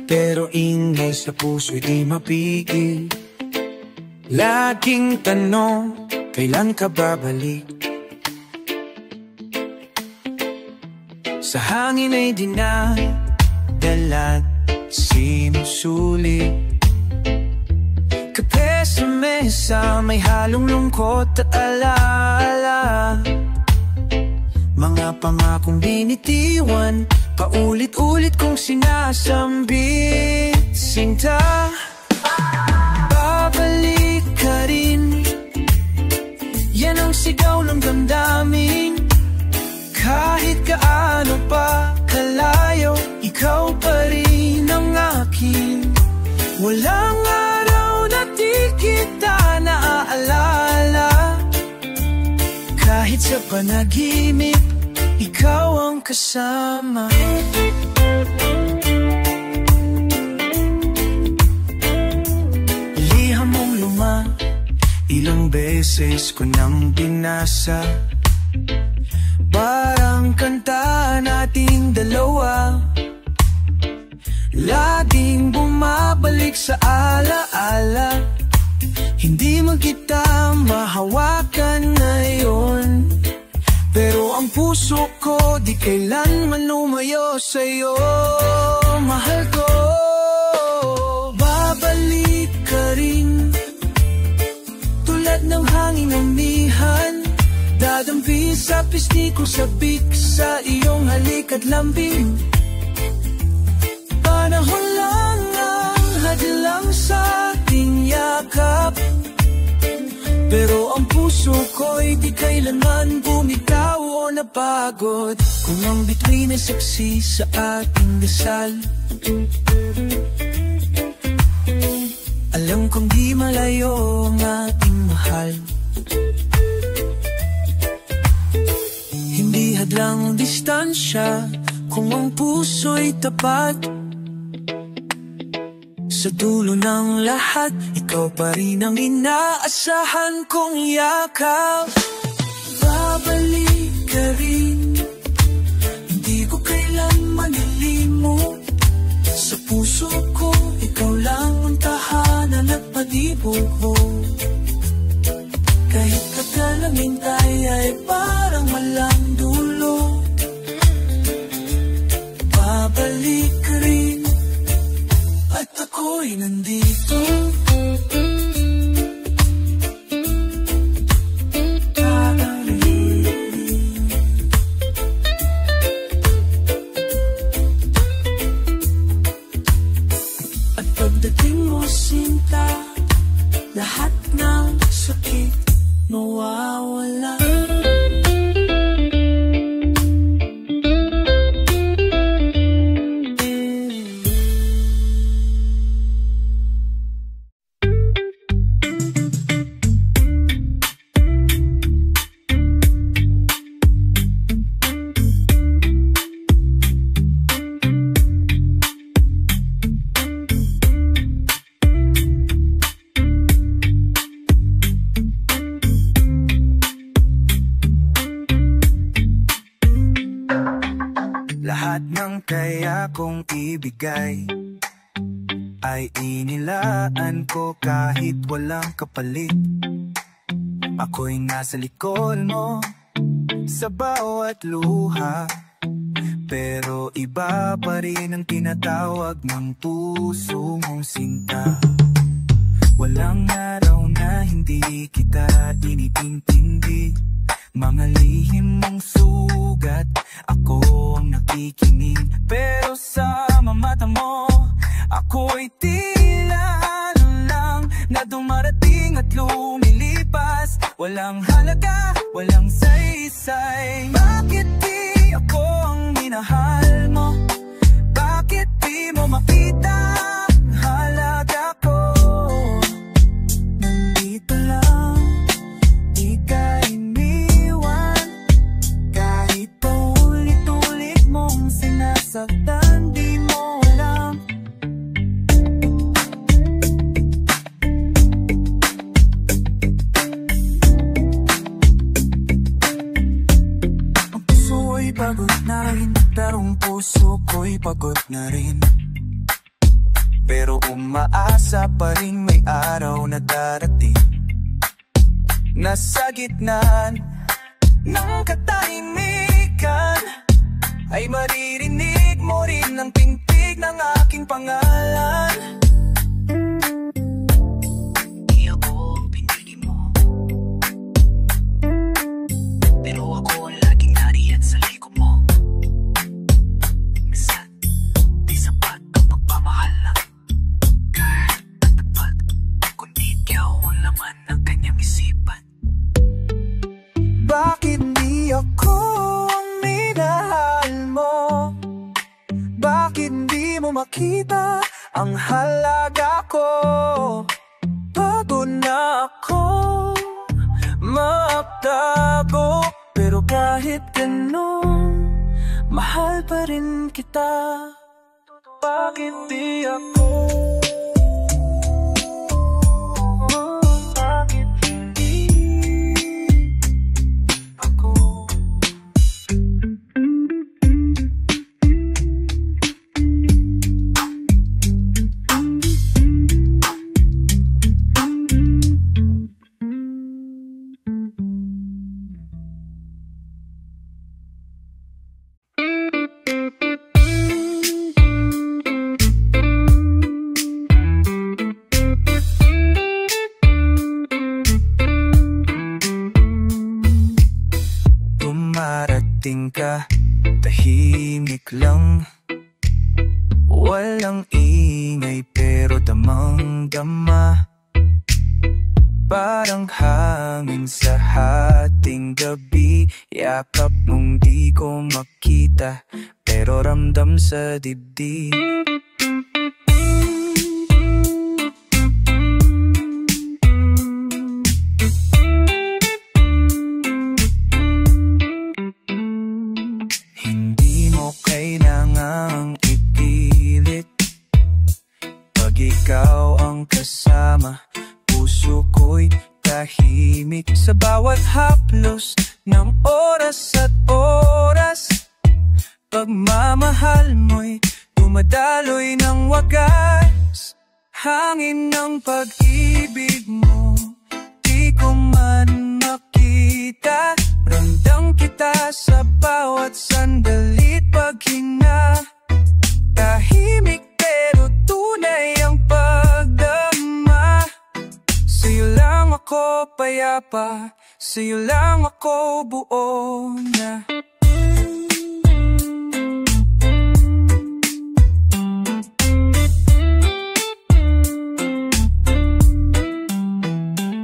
pero ingay sa puso'y di mapigil. Laging tanong, kailan ka babalik? Sa hangin ay dinadalat, sinusulit. Kape sa mesa, may halong lungkot at alaala. Mga pangakong binitiwan, paulit-ulit kong sinasambit. Sinta, babalik ka rin. Yan ang sigaw ng damdamin. Kahit kaano pa kalayo, ikaw pa rin ang akin. Walang araw na di kita naaalala. Kahit sa panaginip, ikaw ang kasama. Liham mong luma, ilang beses ko nang binasa. Parang kanta nating dalawa, laging bumabalik sa alaala. Hindi mo kita mahawakan ngayon, pero ang puso ko di kailanman lumayo sa'yo. Mahal ko, babalik ka rin. Tulad ng hangin amihan, dadampi sa pisngi ko, sabik sa iyong halik at lambing. Panahon lang ang hadlang sa ating yakap, pero ang puso ko'y di kailanman bumitaw o napagod. Kung ang bituin ay saksi sa ating dasal, alam kong di malayo ang ating mahal. Hindi hadlang distansya kung ang puso'y tapat. Sa dulo ng lahat, ikaw pa rin ang inaasahan kong yakap. Babalik ka rin, hindi ko kailanman ilimu. Sa puso ko, ikaw lang ang tahanan at pag-ibig ko. Kahit kagalangin tayo ay parang walang dulo. Babalik ka rin, at ako'y nandito. At pagdating mo, sinta, lahat ng sakit mawawala. Lahat ng kaya kong ibigay ay inilaan ko kahit walang kapalit. Ako'y nasa likod mo sa bawat luha, pero iba pa rin ang tinatawag ng puso mong sinta. Walang araw na hindi kita tinitintindi, mga lihim mong sugat, ako ang nakikinig. Pero sa mata mo, ako'y tila lang na dumarating at lumilipas. Walang halaga, walang saysay. Bakit di ako ang minahal mo? Bakit di mo makita ang halaga ko? Nandito lang, di ka iniwan. Kahit paulit-ulit mong sinasaktan, di mo alam. Ang puso ay pagod na rin, pero ang puso ko'y pagod na rin. pero umaasa pa rin may araw na darating. Nasa gitna ng katahimikan ay maririnig mo rin ang tintig ng aking pangalan. Di ako ang pinili mo, pero ako ang laging nariyan sa likod mo. Minsan, di sapat ang pagmamahal lang, kahit matapat, kundi ikaw ang laman ng kanyang isipan. Bakit di ako ang minahal mo? Bakit di mo makita ang halaga ko? Pagod na ako maaptago, pero kahit ganun, mahal pa rin kita. Bakit di ako? Bakit hindi ako? Dumarating ka, tahimik lang, walang ingay pero damang-dama. Parang hangin sa hating gabi, yakap mong di ko makita, pero ramdam sa dibdib. Hindi mo kailangang ipilit, pag ikaw ang kasama, puso ko'y tahimik sa bawat haplos ng oras at oras. Pagmamahal mo'y dumadaloy ng wagas, hangin ng pag-ibig mo, di ko man makita. Ramdam kita sa bawat sandali't paghinga, tahimik pero tunay ang pagdama. Sa'yo lang ako payapa, sa'yo lang ako buo na.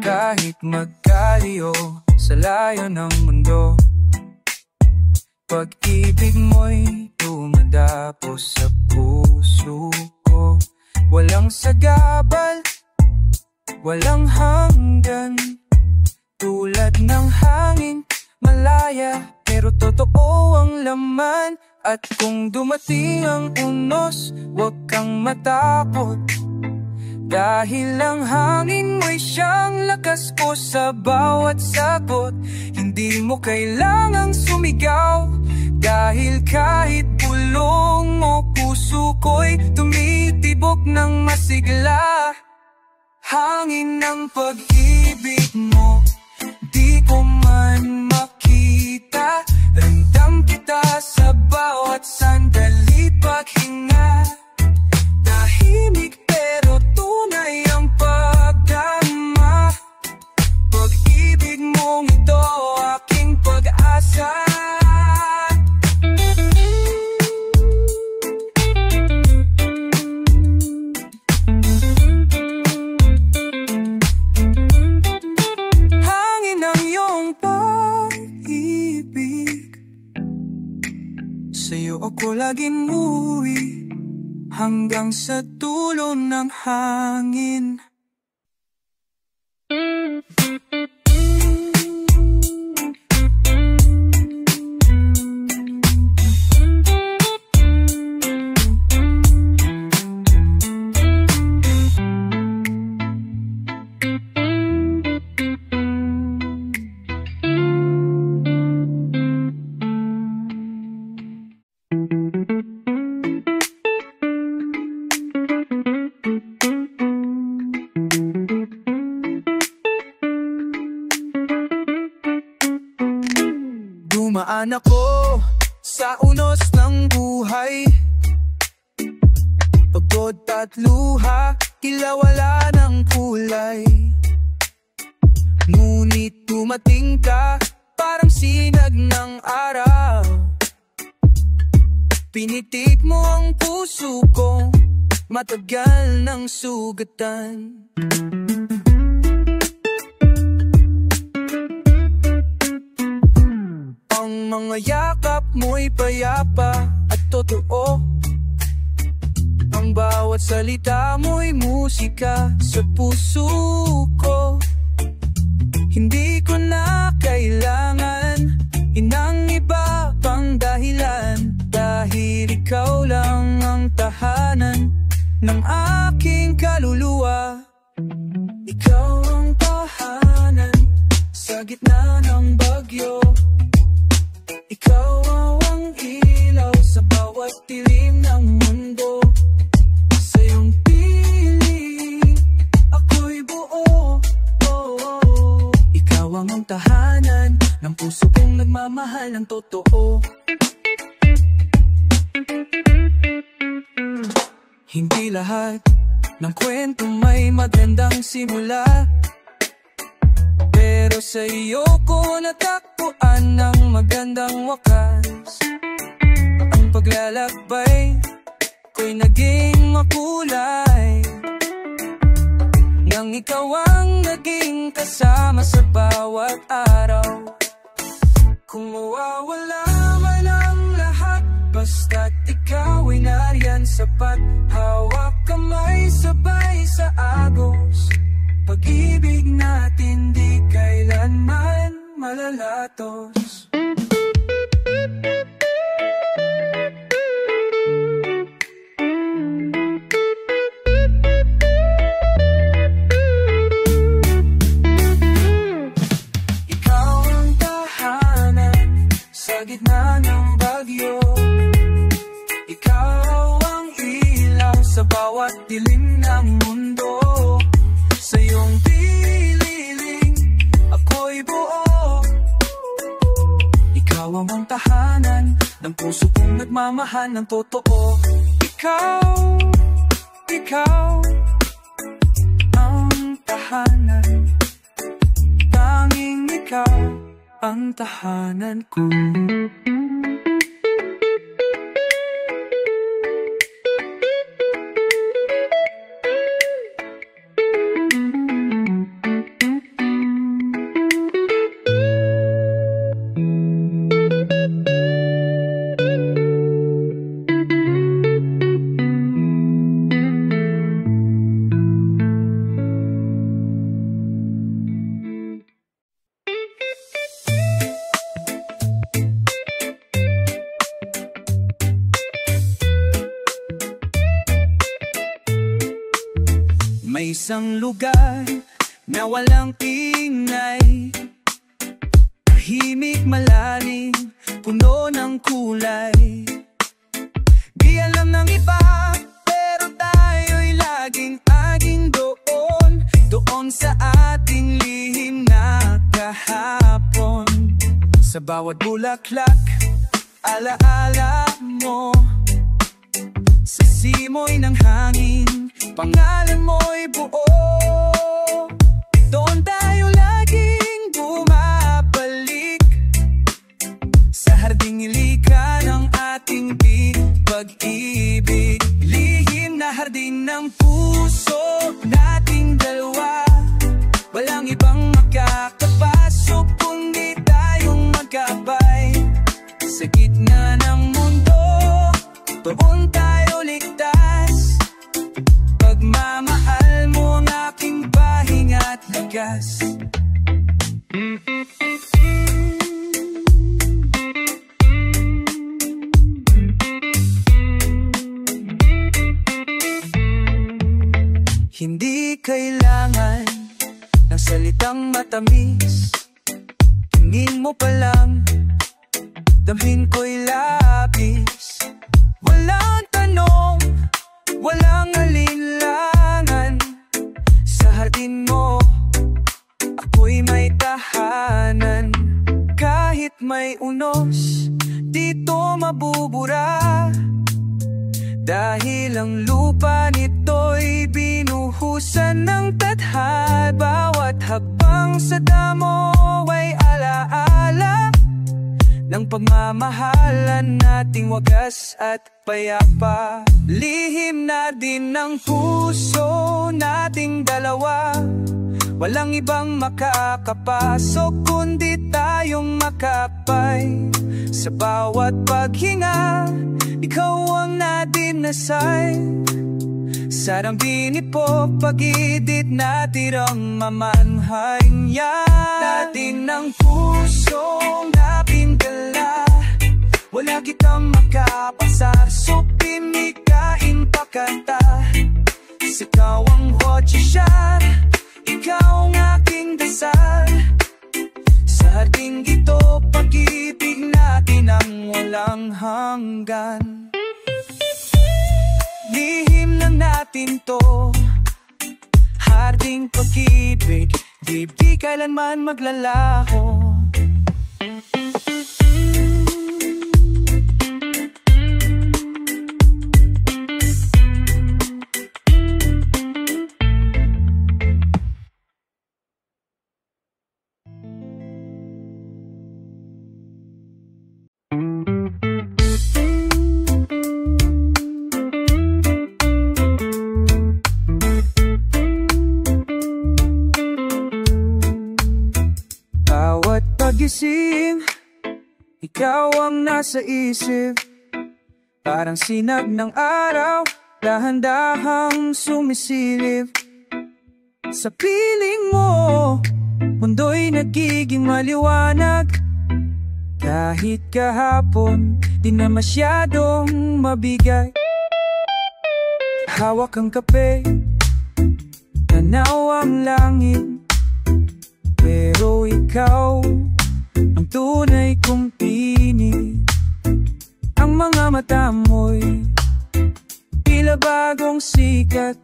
Kahit magkaliyo sa layo ng mundo, pag-ibig mo'y dumadapo sa puso ko. Walang sagabal, walang hanggan, tulad ng hangin, malaya pero totoo ang laman. At kung dumating ang unos, huwag kang matakot, dahil ang hangin mo'y siyang lakas ko sa bawat sagot. Hindi mo kailangang sumigaw, dahil kahit bulong mo, puso ko'y tumitibok ng masigla. Hangin ng pag-ibig mo, di ko man makita. Ramdam kita sa bawat sandali paghinga, tahimik pero tunay ang pagdama. Pag-ibig mong ito aking pag-asa. Hangin ang iyong pag-ibig, sa'yo ako laging uuwi, hanggang sa dulo ng hangin. Dumaan ako sa unos ng buhay, pagod at luha, tila wala ng kulay. Ngunit dumating ka, parang sinag ng araw. Pinitik mo ang puso ko, matagal ng sugatan. Ang mga yakap mo'y payapa at totoo. Ang bawat salita mo'y musika sa puso ko. Hindi ko na kailangan inang iba pang dahilan, dahil ikaw lang ang tahanan ng aking kaluluwa. Ikaw ang tahanan sa gitna ng bagyo. Ikaw ang ilaw sa bawat dilim ng mundo. Sa iyong piling ako'y buo. Ikaw ang tahanan ng puso kong nagmamahal ng totoo. Hindi lahat ng kwento may magandang simula, pero sa iyo ko natakbuhan ng magandang wakas. Ang paglalakbay ko'y naging makulay nang ikaw ang naging kasama sa bawat araw. Kung mawawala man ang lahat, basta't ikaw ay nariyan sapat. Hawak kamay sabay sa agos, pag-ibig natin di kailanman malalatos. Ikaw ang tahanan sa gitna ng bagyo. Ikaw ang ilaw sa bawat dilim ng mundo. Sa iyong pililing ako'y buo. Ikaw ang tahanan ng puso kong nagmamahal ng totoo. Ikaw ang tahanan, tanging ikaw ang tahanan ko. May isang lugar na walang ingay, tahimik malalim, puno ng kulay. Di alam ng iba, pero tayo'y laging doon. Doon sa ating lihim na kahapon. Sa bawat bulaklak, alaala mo. Sa simoy ng hangin, pangalan mo'y buo. Doon tayo laging bumabalik, sa harding ilika ng ating pag-ibig. Lihim na hardin ng puso nating dalawa. Walang ibang makakapasok kundi tayong magkabay. Sa gitna ng mundo, doon tayo ligtas. Pagmamahal mo ang aking pahinga't lakas. Hindi kailangan ng salitang matamis. Tingin mo pa lang, damhin ko'y labis. Walang tanong, walang alinlangan. Sa hardin mo, ako'y may tahanan. Kahit may unos, lupa nito'y binuhusan ng tadhana. Bawat habang sa damo ay alaala ng pagmamahalan nating wagas at payapa. Lihim na din ng puso nating dalawa, walang ibang makakapasok kundi tayong makapay. Sa bawat paghinga, ikaw ang nadinasay. Sarambini po pag-ibig natirang mamanhay niya. Natin ang pusong natin dala, wala kitang makapasar, so pinikain pa kanta. Ikaw ang kotse siya, ikaw ang aking dasal. Sa harding ito, pag-ibig natin ang walang hanggan. Lihim lang natin to, harding pag-ibig, di kailanman maglalaho. Pagising, ikaw ang nasa isip, parang sinag ng araw, dahan-dahang sumisilip. Sa piling mo, mundo'y nagiging maliwanag. Kahit kahapon, di na masyadong mabigay. Hawak ang kape, tanaw ang langit, pero ikaw ang tunay kong pinig. Ang mga mata mo'y tila bagong sikat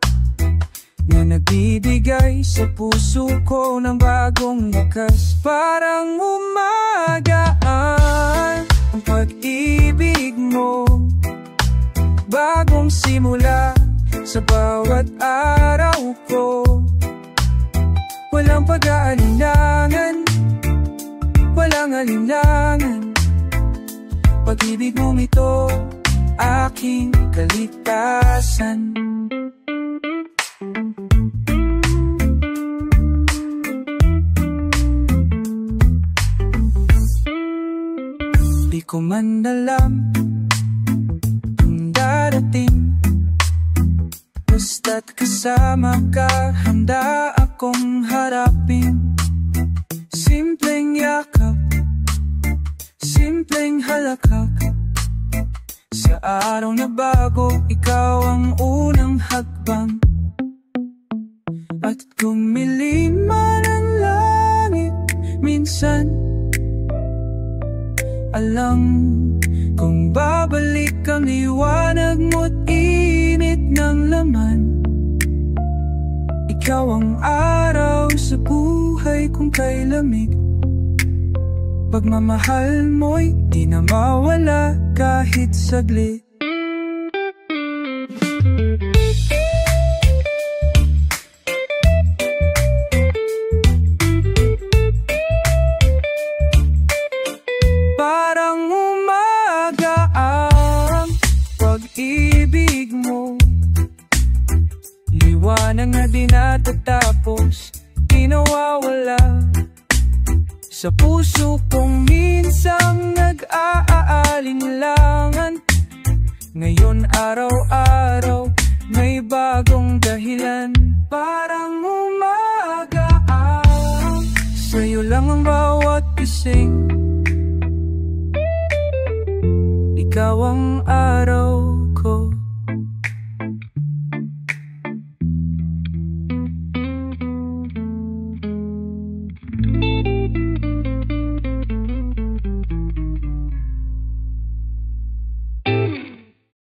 na nagbibigay sa puso ko ng bagong lakas. Parang umagaan ang pag-ibig mo, bagong simula sa bawat araw ko. Walang pag-aalinlangan, walang alinlangan. Pag-ibig mong ito, aking kaligtasan. Di ko man alam kung darating, basta't kasama ka, handa akong harapin. Simpleng yakap, simpleng halakak. Sa araw na bago, ikaw ang unang hakbang. At kumilim man ang langit minsan, alam kung babalik ang liwanag mo't init ng laman. Ikaw ang araw sa buhay kong kay lamig. Pagmamahal mo'y di na mawala kahit saglit. Parang umaga ang pag-ibig mo, liwanag na di natatapos, di nawawala. Sa puso kong minsang nag-aalinlangan, ngayon araw-araw may bagong dahilan. Parang umagaan, sa'yo lang ang bawat gising. Ikaw ang